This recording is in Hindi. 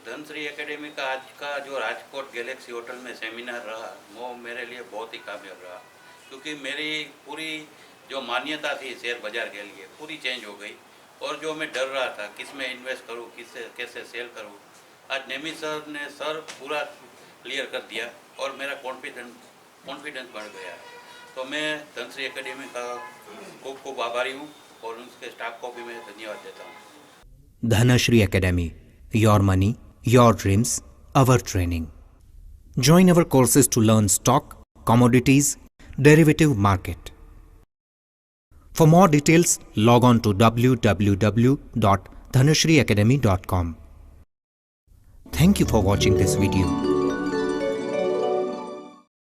धनश्री एकेडमी का आज का जो राजकोट गैलेक्सी होटल में सेमिनार रहा वो मेरे लिए बहुत ही कामयाब रहा, क्योंकि मेरी पूरी जो मान्यता थी शेयर बाज़ार के लिए पूरी चेंज हो गई। और जो मैं डर रहा था किस में इन्वेस्ट करूं, किससे कैसे सेल करूं, आज निमिश सर ने पूरा क्लियर कर दिया और मेरा कॉन्फिडेंस बढ़ गया। तो मैं धनश्री एकेडमी का खूब खूब आभारी हूँ और उसके स्टाफ को भी मैं धन्यवाद देता हूँ। Dhanashri Academy, your money, your dreams, our training. Join our courses to learn stock, commodities, derivative market. For more details, log on to www.dhanashriacademy.com. Thank you for watching this video.